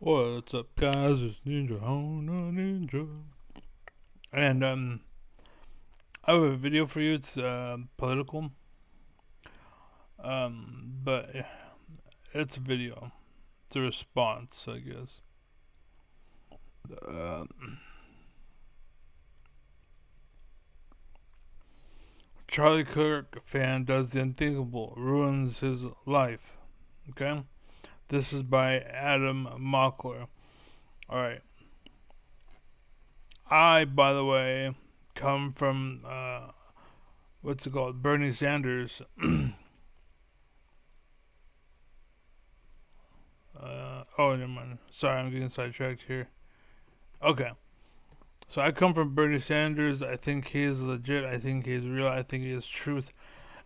What's up, guys? It's Ninja Hona Ninja. And, I have a video for you. It's, political. But it's a video. It's a response, I guess. Uh, Charlie Kirk fan does the unthinkable, ruins his life. Okay? This is by Adam Mockler. Alright. I, by the way, come from, what's it called? Bernie Sanders. Oh, never mind. Sorry, I'm getting sidetracked here. Okay. So I come from Bernie Sanders. I think he is legit. I think he is real. I think he is truth.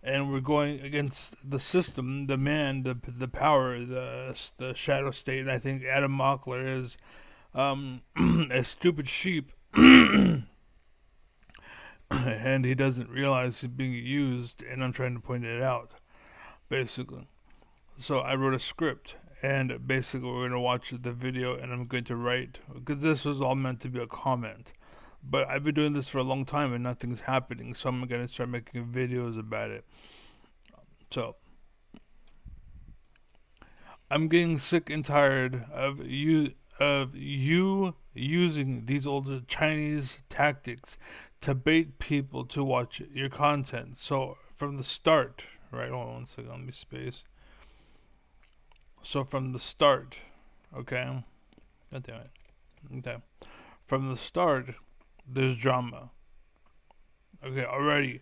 And we're going against the system, the man, the power, the shadow state. And I think Adam Mockler is a stupid sheep, and he doesn't realize he's being used. And I'm trying to point it out, basically. So I wrote a script, and basically we're gonna watch the video, and I'm going to write, because this was all meant to be a comment. But I've been doing this for a long time and nothing's happening, so I'm gonna start making videos about it. So I'm getting sick and tired of you using these old Chinese tactics to bait people to watch your content. So from the start, right? Hold on one second, let me space. So from the start, okay? God damn it. Okay. From the start, there's drama. Okay, already.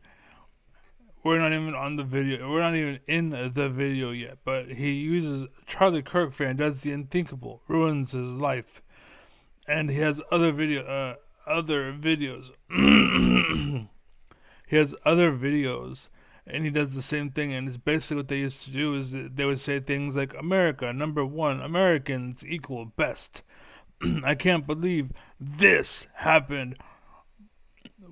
We're not even on the video. We're not even in the video yet. But he uses Charlie Kirk fan does the unthinkable, ruins his life, and he has other videos. He has other videos, and he does the same thing. And it's basically what they used to do is that they would say things like America number one, Americans equal best. I can't believe this happened.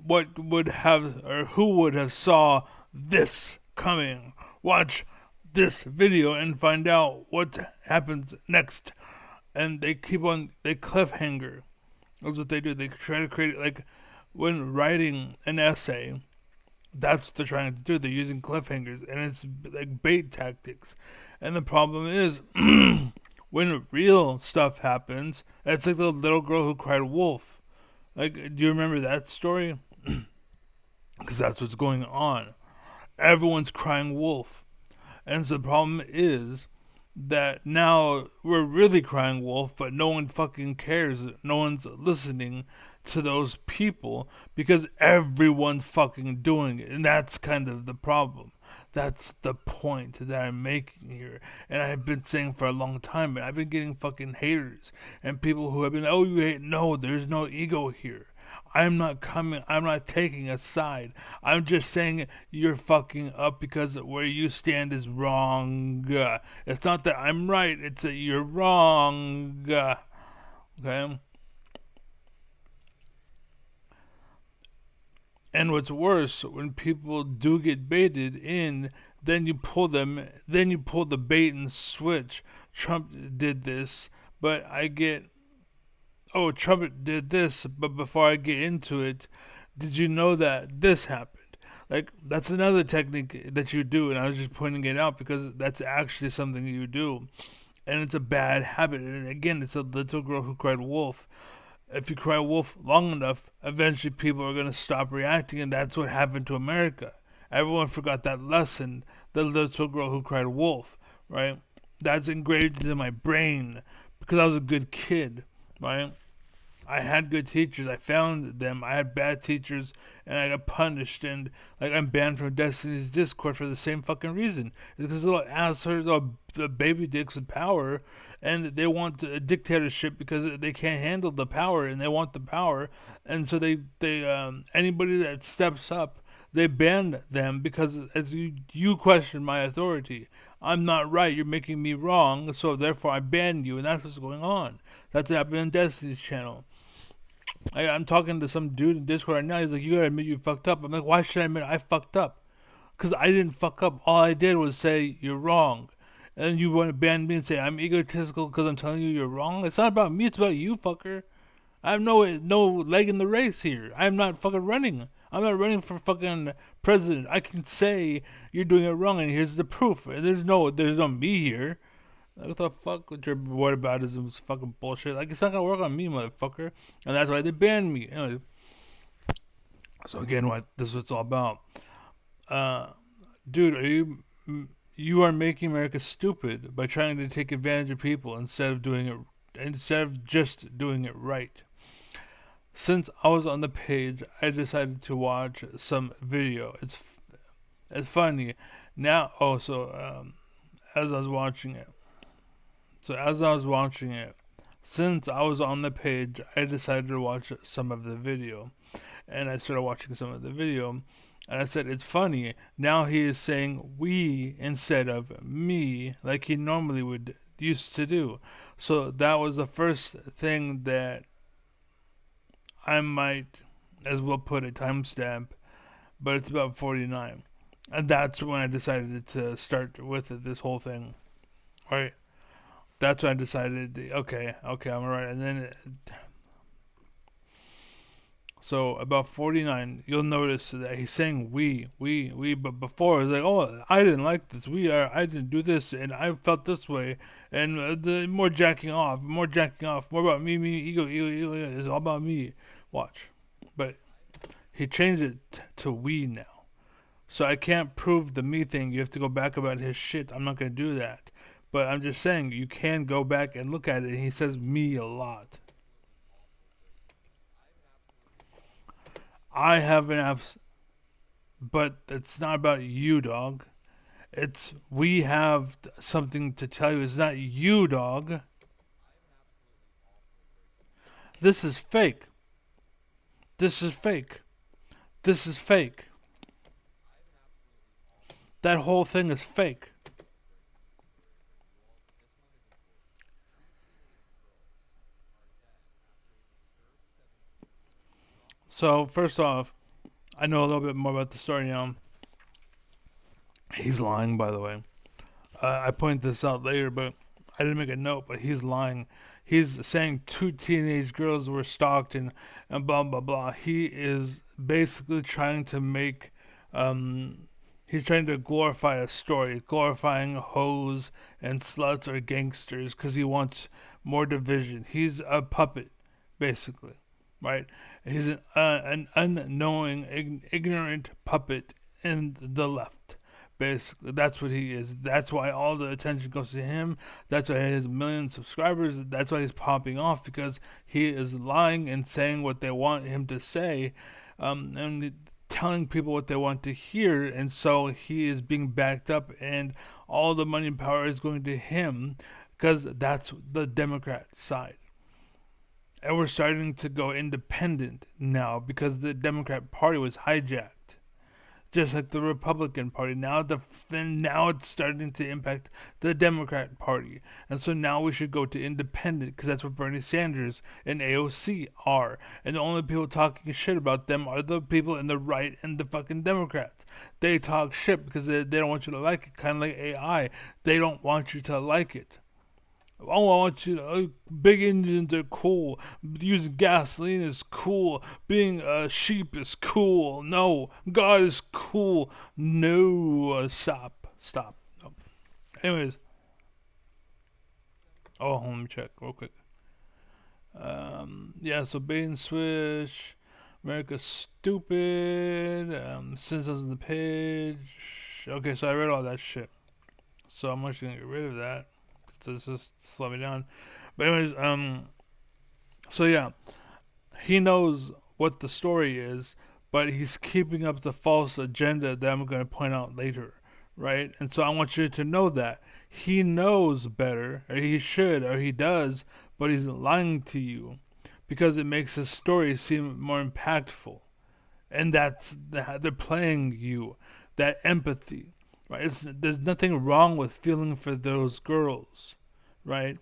What would have, or who would have saw this coming? Watch this video and find out what happens next. And they cliffhanger. That's what they do. They try to create, like, when writing an essay, that's what they're trying to do. They're using cliffhangers, and it's like bait tactics. And the problem is, when real stuff happens, it's like the little girl who cried wolf. Like, do you remember that story? Because that's what's going on. Everyone's crying wolf. And so the problem is that now we're really crying wolf, but no one fucking cares. No one's listening to those people because everyone's fucking doing it. And that's kind of the problem. That's the point that I'm making here. And I've been saying for a long time, and I've been getting fucking haters and people who have been, oh, you hate. No, there's no ego here. I'm not taking a side. I'm just saying you're fucking up because where you stand is wrong. It's not that I'm right, it's that you're wrong. Okay? And what's worse, when people do get baited in, then you pull the bait and switch. Trump did this, but I get, oh, Trump did this, but before I get into it, did you know that this happened? Like, that's another technique that you do, and I was just pointing it out because that's actually something you do. And it's a bad habit. And again, it's a little girl who cried wolf. If you cry wolf long enough, eventually people are going to stop reacting, and that's what happened to America. Everyone forgot that lesson, the little girl who cried wolf, right? That's engraved into my brain because I was a good kid, right? I had good teachers. I found them. I had bad teachers, and I got punished. And like I'm banned from Destiny's Discord for the same fucking reason. It's because little assholes, the baby dicks with power, and they want a dictatorship because they can't handle the power, and they want the power, and so they anybody that steps up, they ban them because as you question my authority. I'm not right. You're making me wrong, so therefore I ban you, and that's what's going on. That's what happened on Destiny's channel. I'm talking to some dude in Discord right now. He's like, "You gotta admit you fucked up." I'm like, "Why should I admit I fucked up?" Because I didn't fuck up. All I did was say you're wrong, And you want to ban me and say I'm egotistical because I'm telling you you're wrong. It's not about me. It's about you, fucker. I have no leg in the race here. I'm not fucking running. I'm not running for fucking president. I can say you're doing it wrong, and here's the proof. There's no me here. Like, what the fuck with your whataboutism is fucking bullshit. Like, it's not gonna work on me, motherfucker. And that's why they banned me. Anyway, so again, what this is what it's all about. Uh, dude, you are making America stupid by trying to take advantage of people instead of just doing it right. Since I was on the page, I decided to watch some video. It's funny now. As I was watching it, as I was watching it, since I was on the page, I decided to watch some of the video, and I started watching some of the video, and I said it's funny. Now he is saying we instead of me, like he normally would used to do. So that was the first thing that I might as well put a timestamp, but it's about 49. And that's when I decided to start with this whole thing. Right? That's when I decided, okay, I'm alright. And then, so about 49, you'll notice that he's saying we, but before it was like, oh, I didn't like this, I didn't do this, and I felt this way, and the more jacking off, more about me, ego, it's all about me. Watch. But he changed it to we now. So I can't prove the me thing. You have to go back about his shit. I'm not going to do that. But I'm just saying, you can go back and look at it. And he says me a lot. I have an abs. But it's not about you, dog. It's we have something to tell you. It's not you, dog. This is fake. This is fake. This is fake. That whole thing is fake. So, first off, I know a little bit more about the story now. He's lying, by the way. I point this out later, but I didn't make a note, but he's lying. He's saying two teenage girls were stalked and blah, blah, blah. He is basically trying to make he's trying to glorify a story, glorifying hoes and sluts or gangsters because he wants more division. He's a puppet, basically, right? He's an unknowing, ignorant puppet in the left. Basically, that's what he is. That's why all the attention goes to him. That's why he has a million subscribers. That's why he's popping off because he is lying and saying what they want him to say, and telling people what they want to hear. And so he is being backed up, and all the money and power is going to him because that's the Democrat side. And we're starting to go independent now because the Democrat Party was hijacked just like the Republican Party. Now it's starting to impact the Democrat Party, and so now we should go to independent because that's what Bernie Sanders and AOC are. And the only people talking shit about them are the people in the right and the fucking Democrats. They talk shit because they don't want you to like it, kind of like AI. They don't want you to like it. Oh, I want you to. Big engines are cool. Using gasoline is cool. Being a sheep is cool. No, God is cool. No, stop. No. Anyways, let me check real quick. Yeah, so bait and switch. America's stupid. Since I was on the page. Okay, so I read all that shit. So I'm actually gonna get rid of that. Just slow me down. But anyways, so yeah, he knows what the story is, but he's keeping up the false agenda that I'm going to point out later, right? And so I want you to know that he knows better, or he should, or he does, but he's lying to you because it makes his story seem more impactful, and they're playing you that empathy. Right? There's nothing wrong with feeling for those girls, right?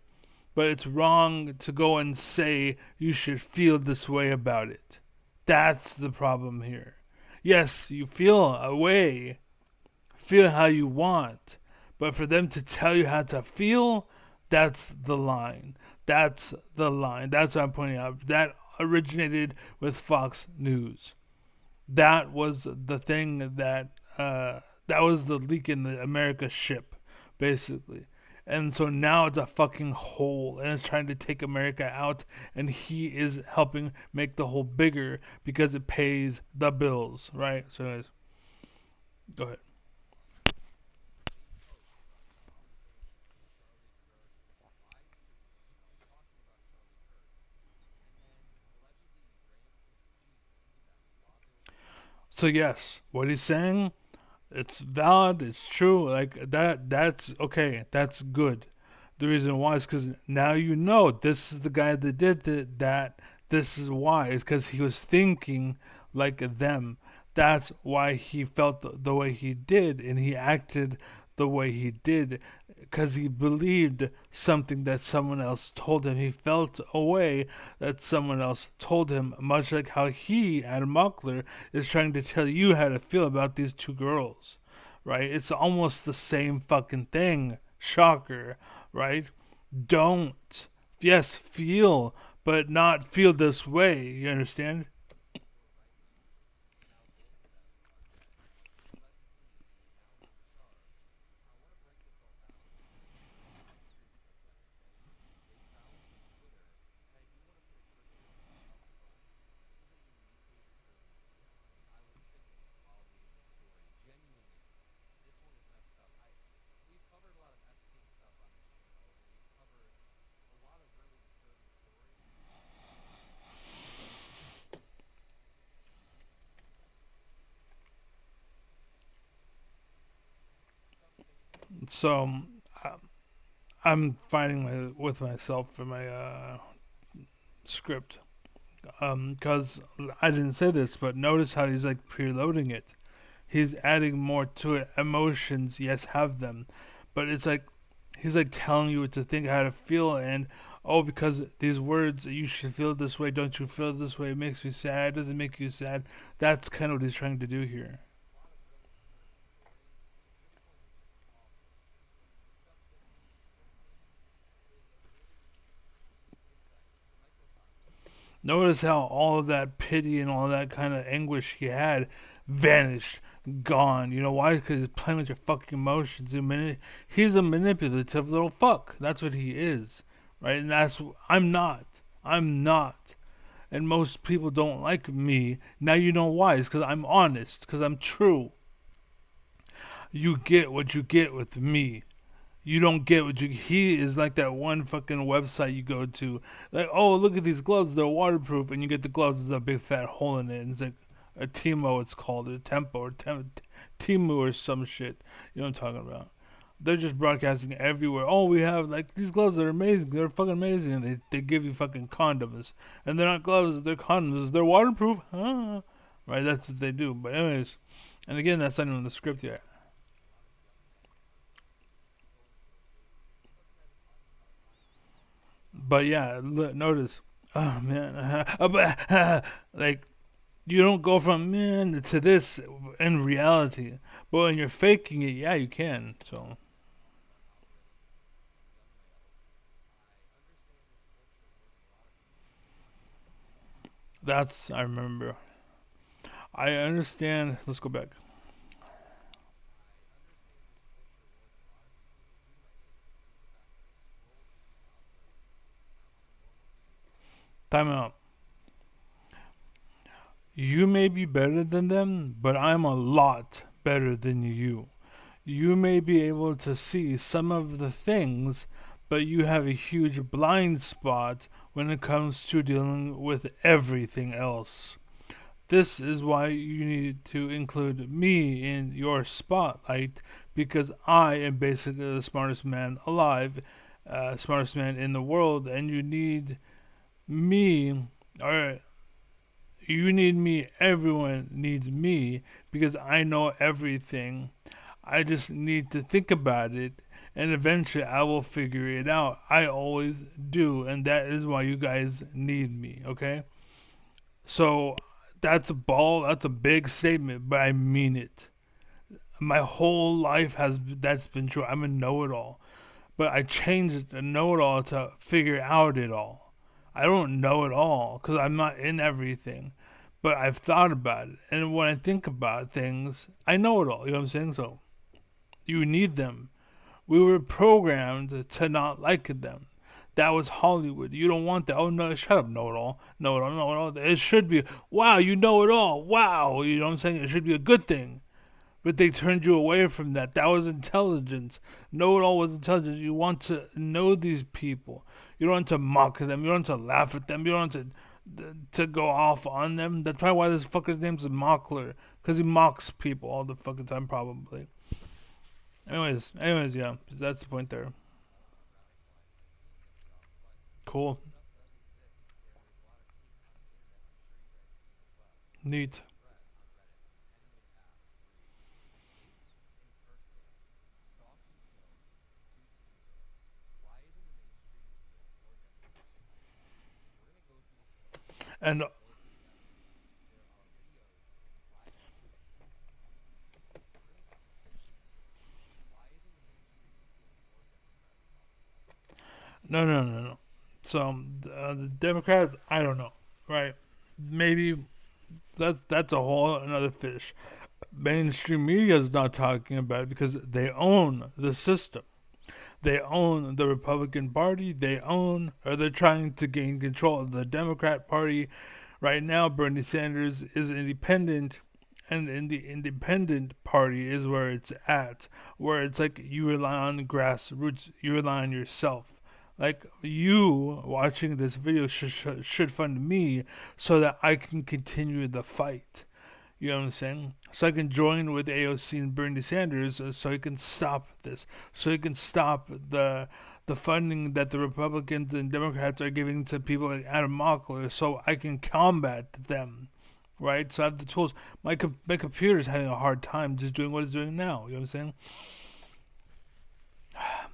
But it's wrong to go and say you should feel this way about it. That's the problem here. Yes, you feel a way, feel how you want, But for them to tell you how to feel, that's the line. That's the line. That's what I'm pointing out. That originated with Fox News. That was the thing that was the leak in the America ship, basically. And so now it's a fucking hole and it's trying to take America out, and he is helping make the hole bigger because it pays the bills, right? So anyways, go ahead. So yes, what he's saying, it's valid, it's true, like that's okay, that's good. The reason why is because now you know this is the guy that did that. This is why. It's because he was thinking like them. That's why he felt the way he did and he acted the way he did, because he believed something that someone else told him. He felt a way that someone else told him, much like how he, Adam Mockler, is trying to tell you how to feel about these two girls, right? It's almost the same fucking thing. Shocker, right? Don't. Yes, feel, but not feel this way. You understand? So I'm fighting with myself for my script because I didn't say this, but notice how he's like preloading it. He's adding more to it. Emotions, yes, have them, but it's like he's like telling you what to think, how to feel, and oh, because these words, you should feel this way. Don't you feel this way? It makes you sad. Doesn't make you sad. That's kind of what he's trying to do here. Notice how all of that pity and all of that kind of anguish he had vanished, gone. You know why? Because he's playing with your fucking emotions. He's a manipulative little fuck. That's what he is, right? And that's I'm not. I'm not. And most people don't like me. Now you know why. It's because I'm honest. Because I'm true. You get what you get with me. You don't get what you. He is like that one fucking website you go to, like, oh, look at these gloves, they're waterproof, and you get the gloves with a big fat hole in it, and it's like a Timo, it's called a Tempo or Timu or some shit. You know what I'm talking about? They're just broadcasting everywhere. Oh, we have like these gloves are amazing. They're fucking amazing. And they give you fucking condoms, and they're not gloves. They're condoms. They're waterproof. Huh? Right? That's what they do. But anyways, and again, that's not even in the script yet. But yeah, notice. Oh man, like you don't go from man to this in reality, but when you're faking it, yeah, you can. So that's I remember. I understand. Let's go back. Time out. You may be better than them, but I'm a lot better than you. You may be able to see some of the things, but you have a huge blind spot when it comes to dealing with everything else. This is why you need to include me in your spotlight, because I am basically the smartest man alive, smartest man in the world, and you need me, or you need me, everyone needs me, because I know everything. I just need to think about it, and eventually I will figure it out. I always do, and that is why you guys need me, okay? So that's a big statement, but I mean it. My whole life that's been true. I'm a know-it-all, but I changed the know-it-all to figure out it all. I don't know it all because I'm not in everything, but I've thought about it, and when I think about things, I know it all. You know what I'm saying? So you need them. We were programmed to not like them. That was Hollywood. You don't want that. Oh no, shut up, know it all. Know it all, know it all. It should be, wow, you know it all. Wow. You know what I'm saying? It should be a good thing. But they turned you away from that. That was intelligence. Know it all was intelligence. You want to know these people. You don't want to mock them. You don't want to laugh at them. You don't want to go off on them. That's probably why this fucker's name's Mockler. Because he mocks people all the fucking time, probably. Anyways, yeah. That's the point there. Cool. Neat. And no. So the Democrats, I don't know, right? Maybe that's a whole another fish. Mainstream media is not talking about it because they own the system. They own the Republican Party. They own, or they're trying to gain control of the Democrat Party. Right now, Bernie Sanders is independent, and in the independent party is where it's at, where it's like you rely on the grassroots, you rely on yourself. Like you watching this video should fund me so that I can continue the fight. You know what I'm saying? So I can join with AOC and Bernie Sanders so he can stop this. So he can stop the funding that the Republicans and Democrats are giving to people like Adam Mockler so I can combat them. Right? So I have the tools. My computer's having a hard time just doing what it's doing now. You know what I'm saying?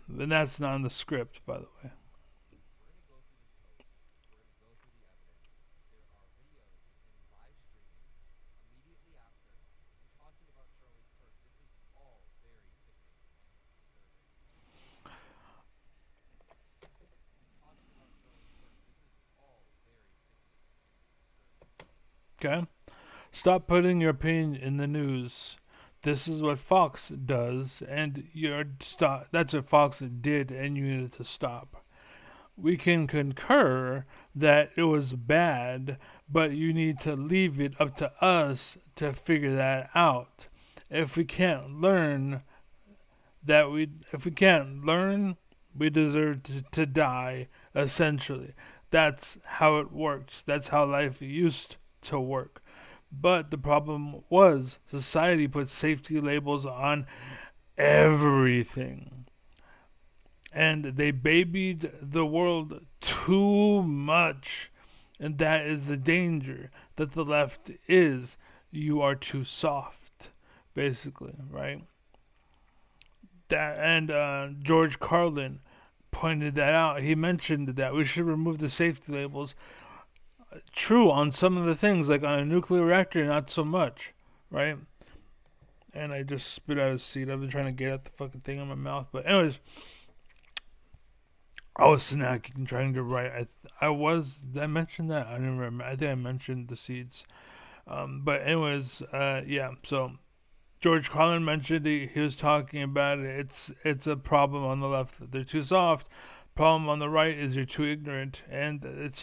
And that's not in the script, by the way. Okay? Stop putting your opinion in the news. This is what Fox does, and you're stop. That's what Fox did, and you needed to stop. We can concur that it was bad, but you need to leave it up to us to figure that out. If we can't learn if we can't learn, we deserve to die. Essentially, that's how it works. That's how life used to work. But the problem was society put safety labels on everything. And they babied the world too much. And that is the danger that the left is. You are too soft, basically, right? That and George Carlin pointed that out. He mentioned that we should remove the safety labels. True on some of the things, like on a nuclear reactor, not so much, right? And I just spit out a seed. I've been trying to get at the fucking thing in my mouth, but anyways, I was snacking, trying to write. I was. Did I mention that? I didn't remember. I think I mentioned the seeds. But anyways, yeah. So George Carlin mentioned he was talking about it. It's a problem on the left. They're too soft. Problem on the right is you're too ignorant, and it's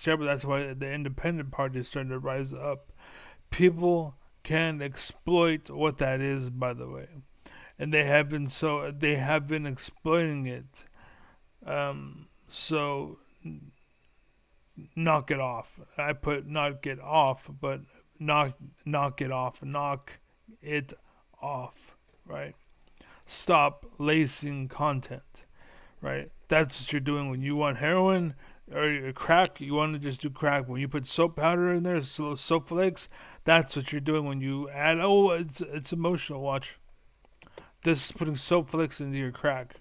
terrible. That's why the independent party is starting to rise up. People can exploit what that is, by the way, and they have been exploiting it. So knock it off. I put not get off, but knock it off. Knock it off. Right. Stop lacing content. Right. That's what you're doing when you want heroin or crack. You want to just do crack. When you put soap powder in there, soap flakes. That's what you're doing when you add. Oh, it's emotional. Watch. This is putting soap flakes into your crack.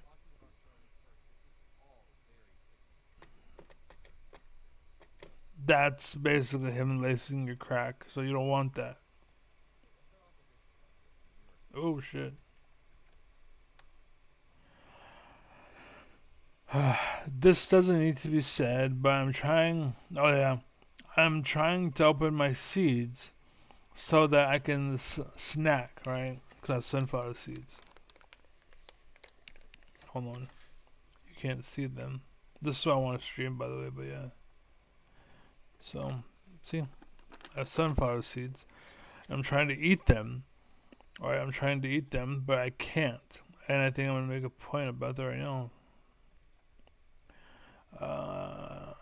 That's basically him lacing your crack. So you don't want that. Oh shit. This doesn't need to be said, but I'm trying. Oh yeah, I'm trying to open my seeds so that I can snack, right? Because I have sunflower seeds. Hold on, you can't see them. This is what I want to stream, by the way. But yeah, so see, I have sunflower seeds. I'm trying to eat them. Alright, I'm trying to eat them, but I can't. And I think I'm gonna make a point about that right now. Uh,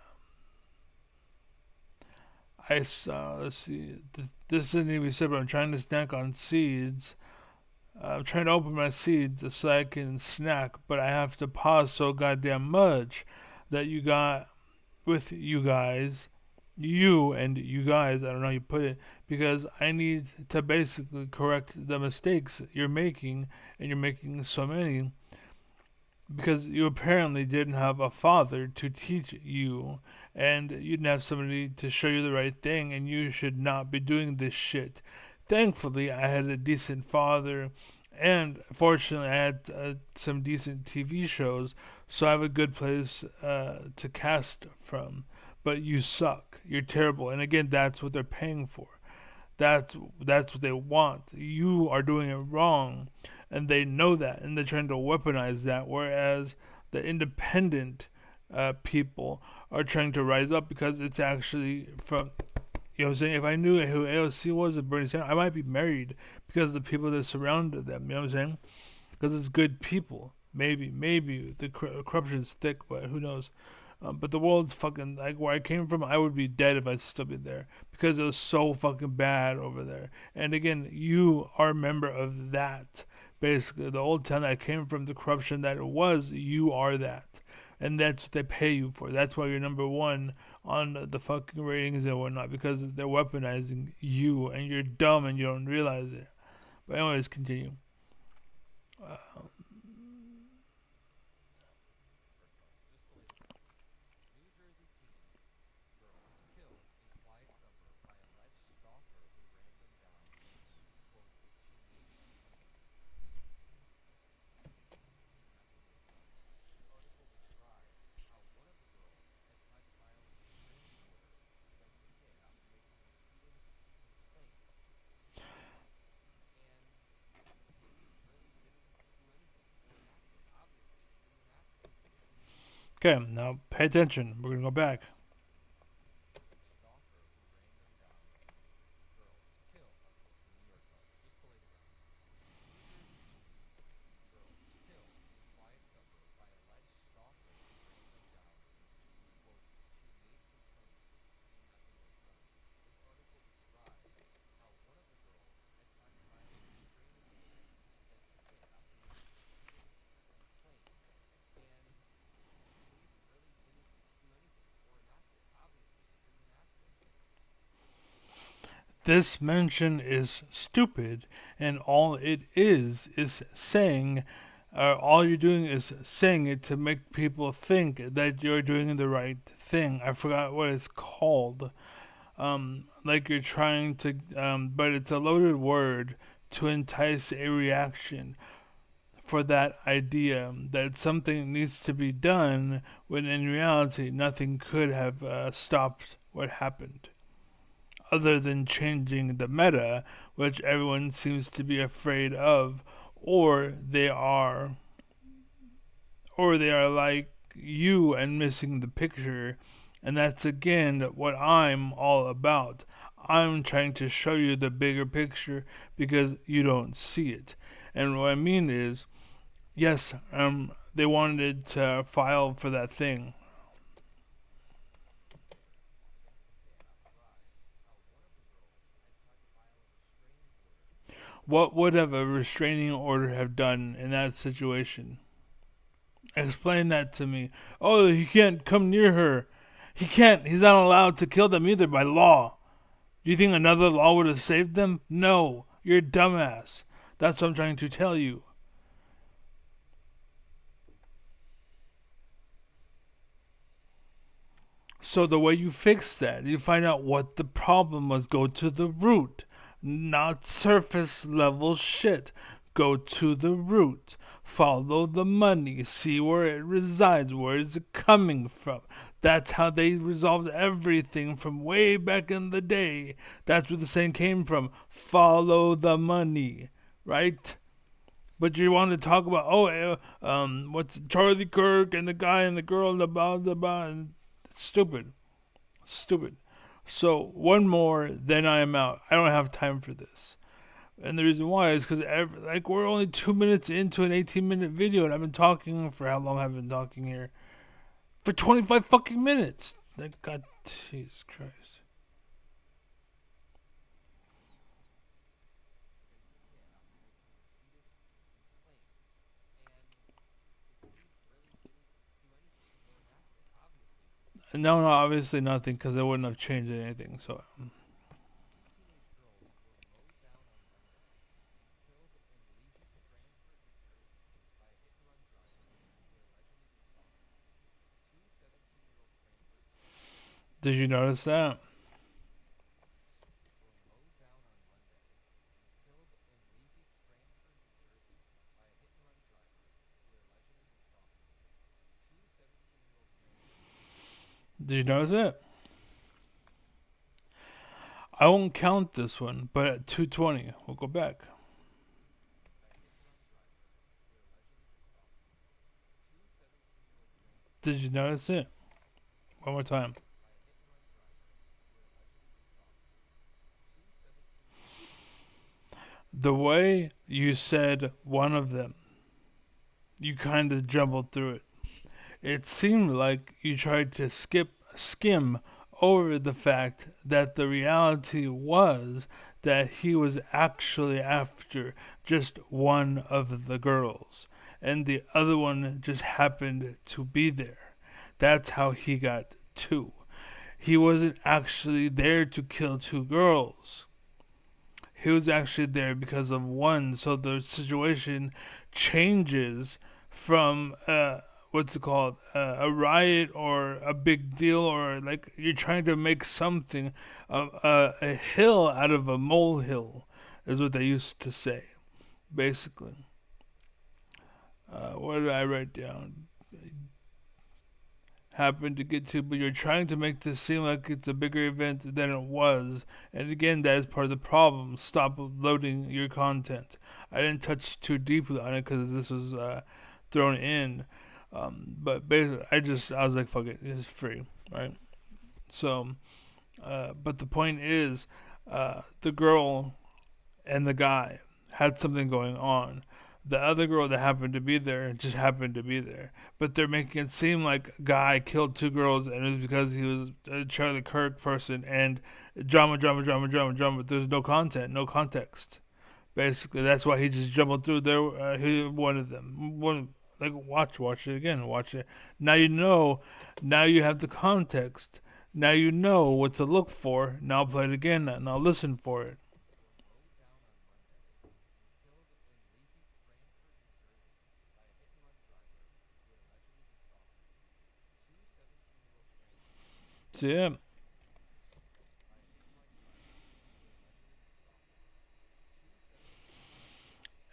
let's see. This doesn't need to be said, but I'm trying to snack on seeds. I'm trying to open my seeds so I can snack, but I have to pause so goddamn much that you got with you guys, you and you guys, I don't know how you put it, because I need to basically correct the mistakes you're making, and you're making so many, because you apparently didn't have a father to teach you, and you didn't have somebody to show you the right thing, and you should not be doing this shit. Thankfully, I had a decent father, and fortunately, I had some decent TV shows, so I have a good place to cast from. But you suck. You're terrible, and again, that's what they're paying for. That's what they want. You are doing it wrong, and they know that, and they're trying to weaponize that. Whereas the independent people are trying to rise up because it's actually from. You know what I'm saying? If I knew who AOC was at Bernie Sanders, I might be married because of the people that surrounded them. You know what I'm saying? Because it's good people. Maybe the corruption's thick, but who knows? But the world's fucking like where I came from. I would be dead if I still be there because it was so fucking bad over there. And again, you are a member of that. Basically, the old town I came from, the corruption that it was, you are that, and that's what they pay you for. That's why you're number one on the fucking ratings and whatnot because they're weaponizing you, and you're dumb and you don't realize it. But anyways, continue. Uh, okay, now pay attention. We're gonna go back. This mention is stupid, and all it is saying, all you're doing is saying it to make people think that you're doing the right thing. I forgot what it's called. Like you're trying to, but it's a loaded word to entice a reaction for that idea that something needs to be done when in reality nothing could have stopped what happened other than changing the meta, which everyone seems to be afraid of, or they are, or they are like you and missing the picture, and that's again what I'm all about. I'm trying to show you the bigger picture because you don't see it. And what I mean is, yes, they wanted to file for that thing. What would have a restraining order have done in that situation? Explain that to me. Oh, he can't come near her. He can't. He's not allowed to kill them either by law. Do you think another law would have saved them? No. You're a dumbass. That's what I'm trying to tell you. So the way you fix that, you find out what the problem was, go to the root, not surface level shit. Go to the root. Follow the money. See where it resides. Where is it coming from? That's how they resolved everything from way back in the day. That's where the saying came from. Follow the money, right? But you want to talk about what's Charlie Kirk and the guy and the girl and the blah. And it's stupid, stupid. So one more, then I am out. I don't have time for this. And the reason why is because like we're only 2 minutes into an 18-minute video, and I've been talking for how long? I've been talking here for 25 fucking minutes. Like God, Jesus Christ. No, no, obviously nothing, because it wouldn't have changed anything. So did you notice that? Did you notice it? I won't count this one, but at 2:20, we'll go back. Did you notice it? One more time. The way you said one of them, you kind of jumbled through it. It seemed like you tried to skim over the fact that the reality was that he was actually after just one of the girls, and the other one just happened to be there. That's how he got two. He wasn't actually there to kill two girls. He was actually there because of one. So the situation changes from what's it called, a riot or a big deal, or like you're trying to make something of a hill out of a molehill, is what they used to say, basically. What did I write down? Happened to get to, but you're trying to make this seem like it's a bigger event than it was. And again, that is part of the problem. Stop loading your content. I didn't touch too deeply on it because this was thrown in. But basically, I was like, fuck it, it's free, right? So, but the point is, the girl and the guy had something going on. The other girl that happened to be there just happened to be there. But they're making it seem like a guy killed two girls and it was because he was a Charlie Kirk person and drama. But there's no content, no context. Basically, that's why he just jumbled through there. He wanted them. Like watch it again, watch it. Now you know. Now you have the context. Now you know what to look for. Now play it again. Now listen for it. So yeah,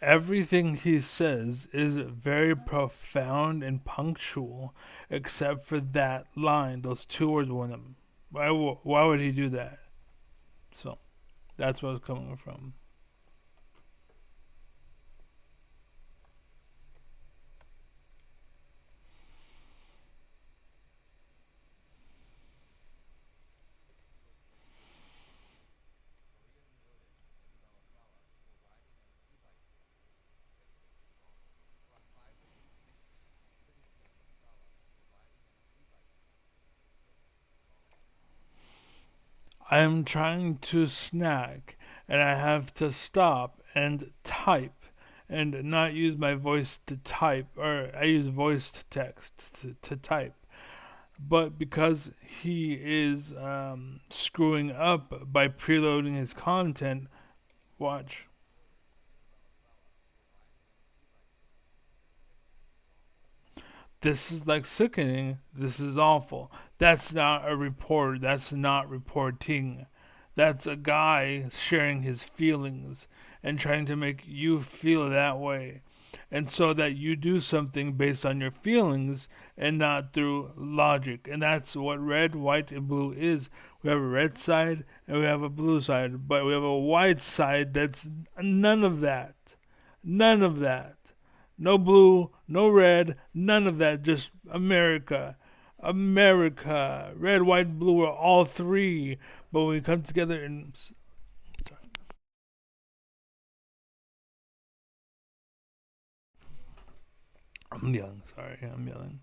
everything he says is very profound and punctual, except for that line, those two words with him. Why would he do that? So that's where it's coming from. I'm trying to snack, and I have to stop and type, and not use my voice to type, or I use voice to text to type. But because he is screwing up by preloading his content, watch. This is like sickening. This is awful. That's not a report. That's not reporting. That's a guy sharing his feelings and trying to make you feel that way. And so that you do something based on your feelings and not through logic. And that's what red, white, and blue is. We have a red side and we have a blue side, but we have a white side that's none of that. None of that. No blue, no red, none of that. Just America. America. Red, white, blue are all three. But when we come together and. I'm yelling, sorry, I'm yelling.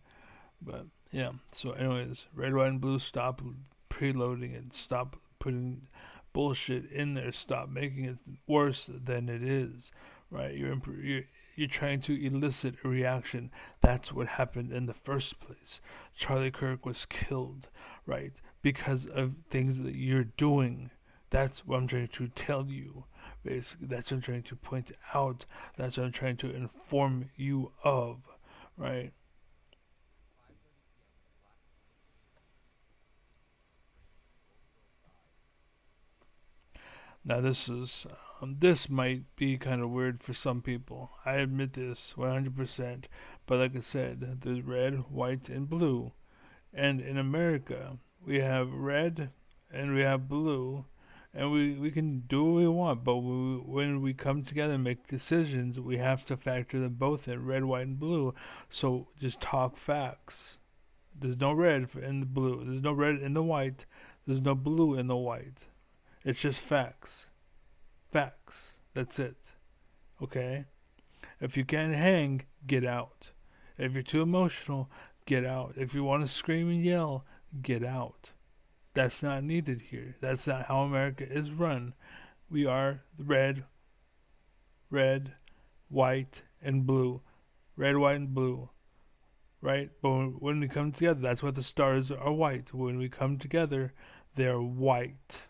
But yeah, so, anyways, red, white, and blue, stop preloading it. Stop putting bullshit in there. Stop making it worse than it is. Right? You're trying to elicit a reaction. That's what happened in the first place. Charlie Kirk was killed, right? Because of things that you're doing. That's what I'm trying to tell you. Basically, that's what I'm trying to point out. That's what I'm trying to inform you of, right? Now this might be kind of weird for some people. I admit this 100%. But like I said, there's red, white, and blue. And in America, we have red and we have blue, and we can do what we want. But when we come together and make decisions, we have to factor them both in, red, white, and blue. So just talk facts. There's no red in the blue. There's no red in the white. There's no blue in the white. It's just facts. Facts. That's it. Okay? If you can't hang, get out. If you're too emotional, get out. If you want to scream and yell, get out. That's not needed here. That's not how America is run. We are red, white, and blue. Red, white, and blue. Right? But when we come together, that's why the stars are white. When we come together, they're white.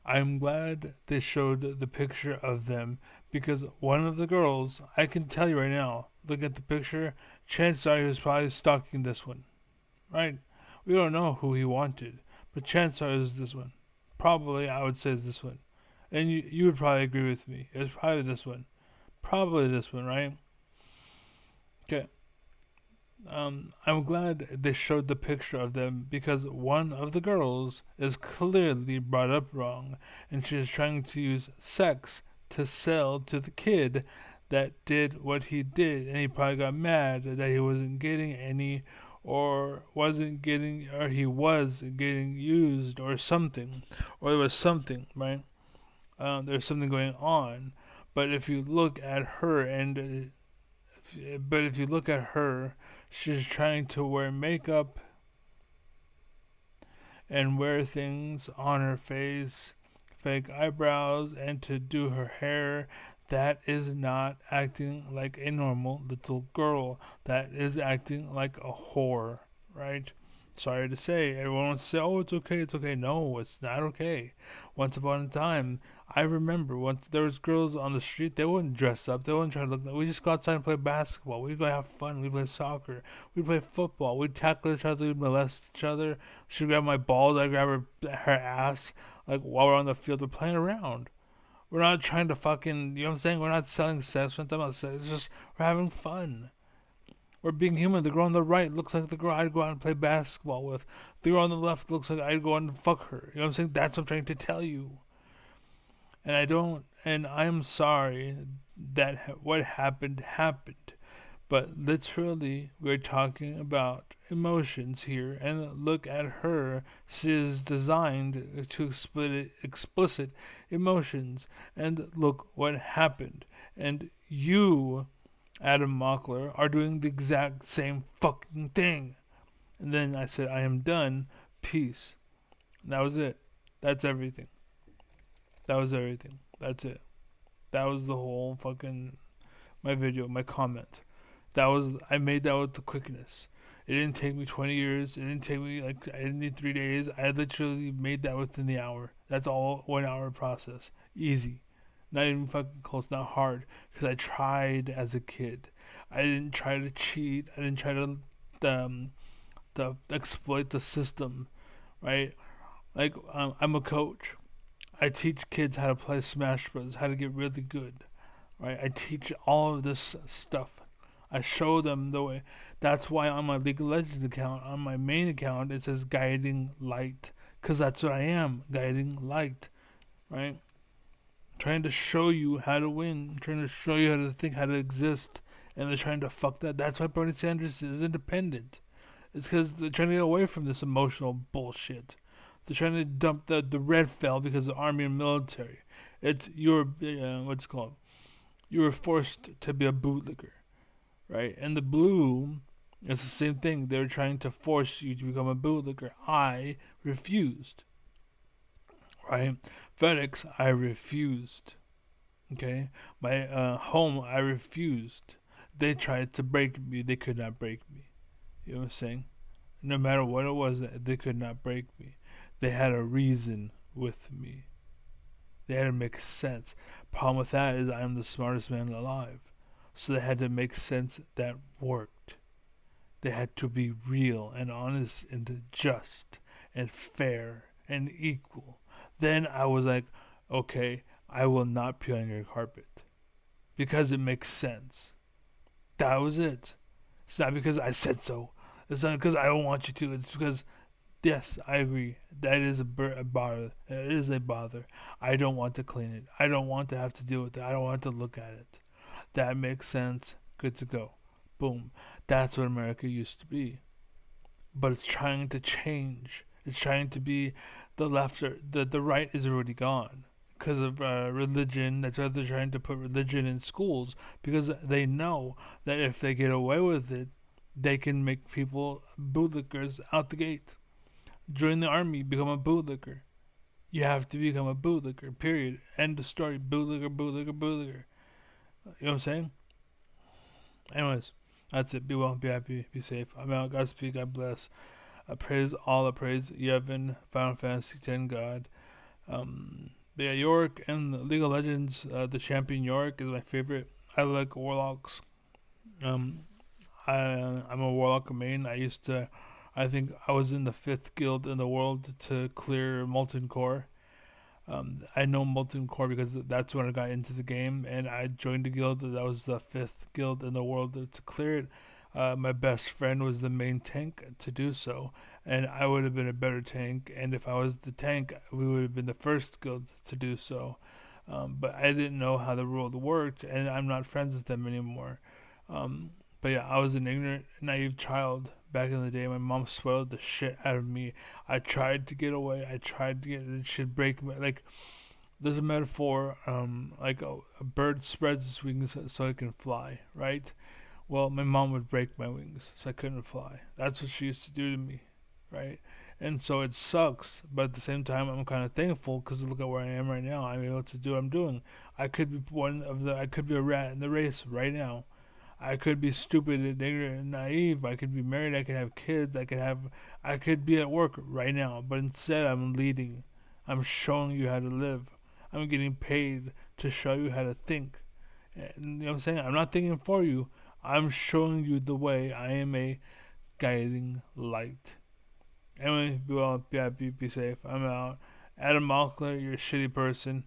I'm glad they showed the picture of them because one of the girls, I can tell you right now, look at the picture, chances are he was probably stalking this one, right? We don't know who he wanted, but chances are it's this one. Probably, I would say it's this one. And you would probably agree with me. It was probably this one. Probably this one, right? Okay. I'm glad they showed the picture of them because one of the girls is clearly brought up wrong and she's trying to use sex to sell to the kid that did what he did, and he probably got mad that he wasn't getting any, or he was getting used or something, or there was something, right? There's something going on. But if you look at her and but if you look at her, she's trying to wear makeup and wear things on her face, fake eyebrows, and to do her hair. That is not acting like a normal little girl. That is acting like a whore, right? Sorry to say, everyone wants to say, "Oh, it's okay, it's okay." No, it's not okay. Once upon a time, I remember once there was girls on the street. They wouldn't dress up. They wouldn't try to look. We just go outside and play basketball. We'd go have fun. We'd play soccer. We'd play football. We'd tackle each other. We'd molest each other. She'd grab my balls. I'd grab her ass. Like while we're on the field, we're playing around. We're not trying to fucking. You know what I'm saying? We're not selling sex. We're not talking about sex. It's just we're having fun. We're being human. The girl on the right looks like the girl I'd go out and play basketball with. The girl on the left looks like I'd go out and fuck her. You know what I'm saying? That's what I'm trying to tell you. And I don't. And I'm sorry that what happened happened. But literally, we're talking about emotions here. And look at her. She is designed to explicit emotions. And look what happened. And you, Adam Mockler, are doing the exact same fucking thing. And then I said, I am done. Peace. And that was it. That's everything. That was everything. That's it. That was the whole fucking my video, my comment. That was I made that with the quickness. It didn't take me 20 years. It didn't take me like I didn't need 3 days. I literally made that within the hour. That's all 1 hour process. Easy. Not even fucking close. Not hard. Because I tried as a kid. I didn't try to cheat. I didn't try to exploit the system. Right. Like I'm a coach. I teach kids how to play Smash Bros, how to get really good. Right? I teach all of this stuff. I show them the way. That's why on my League of Legends account, on my main account, it says guiding light, cause that's what I am, guiding light. Right? Trying to show you how to win, trying to show you how to think, how to exist, and they're trying to fuck that. That's why Bernie Sanders is independent. It's because they're trying to get away from this emotional bullshit. They're trying to dump the red fell because of army and military. It's you're what's it called? You were forced to be a bootlegger, right? And the blue is the same thing. They're trying to force you to become a bootlegger. I refused, right? FedEx, I refused. Okay, my home, I refused. They tried to break me. They could not break me. You know what I'm saying? No matter what it was, they could not break me. They had a reason with me. They had to make sense. Problem with that is I am the smartest man alive. So they had to make sense that worked. They had to be real and honest and just and fair and equal. Then I was like, okay, I will not pee on your carpet because it makes sense. That was it. It's not because I said so. It's not because I don't want you to. It's because, yes, I agree. That is a bother. It is a bother. I don't want to clean it. I don't want to have to deal with it. I don't want to look at it. That makes sense. Good to go. Boom. That's what America used to be. But it's trying to change. It's trying to be the left or the right is already gone because of religion. That's why they're trying to put religion in schools because they know that if they get away with it, they can make people bootlickers out the gate. Join the army, become a bootlicker. You have to become a bootlicker. Period. End of story. Bootlicker, bootlicker, bootlicker. You know what I'm saying? Anyways, that's it. Be well, be happy, be safe. I'm out. Godspeed. God bless. I praise all the praise. Yevon, Final Fantasy X God. But yeah, York and League of Legends, the champion York is my favorite. I like warlocks. Um, I'm a warlock main. I think I was in the fifth guild in the world to clear Molten Core. I know Molten Core because that's when I got into the game, and I joined the guild. That was the fifth guild in the world to clear it. My best friend was the main tank to do so, and I would have been a better tank. And if I was the tank, we would have been the first guild to do so. But I didn't know how the world worked, and I'm not friends with them anymore. Um, but yeah, I was an ignorant, naive child back in the day. My mom spoiled the shit out of me. I tried to get away. I tried to get it should break my like. There's a metaphor, like a bird spreads its wings so it can fly, right? Well, my mom would break my wings so I couldn't fly. That's what she used to do to me, right? And so it sucks, but at the same time, I'm kind of thankful because look at where I am right now. I'm able to do what I'm doing. I could be I could be a rat in the race right now. I could be stupid and ignorant and naive. I could be married. I could have kids. I could be at work right now. But instead, I'm leading. I'm showing you how to live. I'm getting paid to show you how to think. And you know what I'm saying? I'm not thinking for you. I'm showing you the way. I am a guiding light. Anyway, be well, be happy, be safe. I'm out. Adam Malkler, you're a shitty person.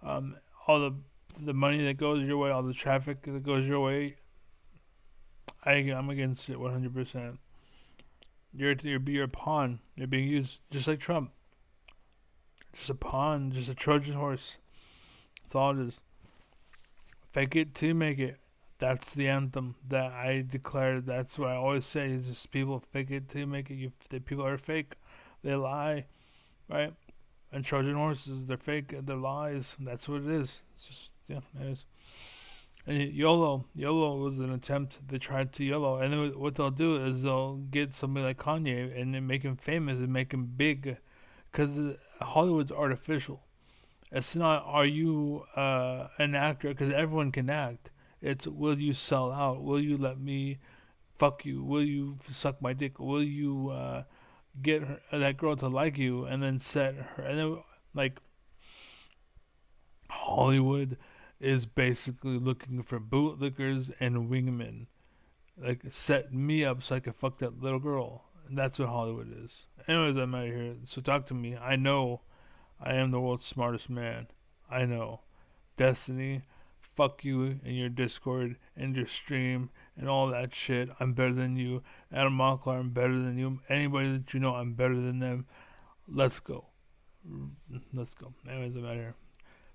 All the money that goes your way, all the traffic that goes your way, I'm against it 100%. You're a pawn. You're being used just like Trump. Just a pawn, just a Trojan horse. That's all it is. Fake it till you make it. That's the anthem that I declare. That's what I always say. Is just people fake it till you make it. People are fake. They lie, right? And Trojan horses, they're fake. They're lies. That's what it is. It's just yeah, it is. And YOLO was an attempt. They tried to YOLO, and then what they'll do is they'll get somebody like Kanye and then make him famous and make him big, because Hollywood's artificial. It's not are you an actor, because everyone can act. It's will you sell out? Will you let me fuck you? Will you suck my dick? Will you get that girl to like you and then set her and then like Hollywood is basically looking for bootlickers and wingmen. Like set me up so I can fuck that little girl. That's what Hollywood is. Anyways, I'm out of here. So talk to me. I know I am the world's smartest man. I know. Destiny, fuck you and your Discord and your stream and all that shit. I'm better than you. Adam Mockler, I'm better than you. Anybody that you know, I'm better than them. Let's go. Let's go. Anyways, I'm out of here.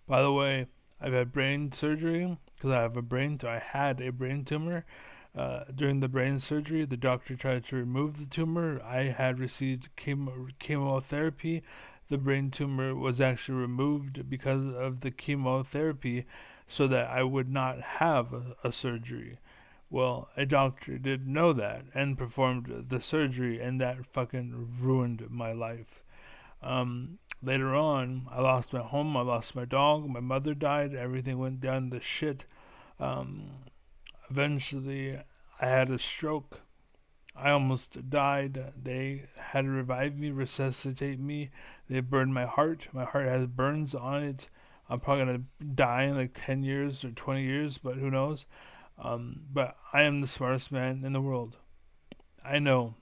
By the way, I've had brain surgery because I had a brain tumor. During the brain surgery, the doctor tried to remove the tumor. I had received chemotherapy. The brain tumor was actually removed because of the chemotherapy so that I would not have a surgery. Well, a doctor did know that and performed the surgery, and that fucking ruined my life. Later on, I lost my home, I lost my dog, my mother died, everything went down the shit. Um, Eventually, I had a stroke. I almost died. They had to revive me, resuscitate me. They burned my heart. My heart has burns on it. I'm probably gonna die in like 10 years or 20 years, but who knows? But I am the smartest man in the world. I know.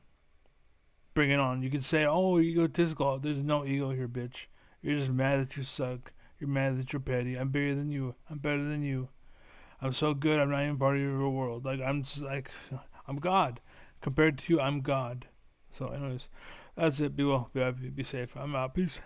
Bring it on. You can say, oh, egotistical. There's no ego here, bitch. You're just mad that you suck. You're mad that you're petty. I'm bigger than you. I'm better than you. I'm so good. I'm not even part of your world. Like I'm just like I'm God. Compared to you, I'm God. So, anyways, that's it. Be well. Be happy. Be safe. I'm out. Peace.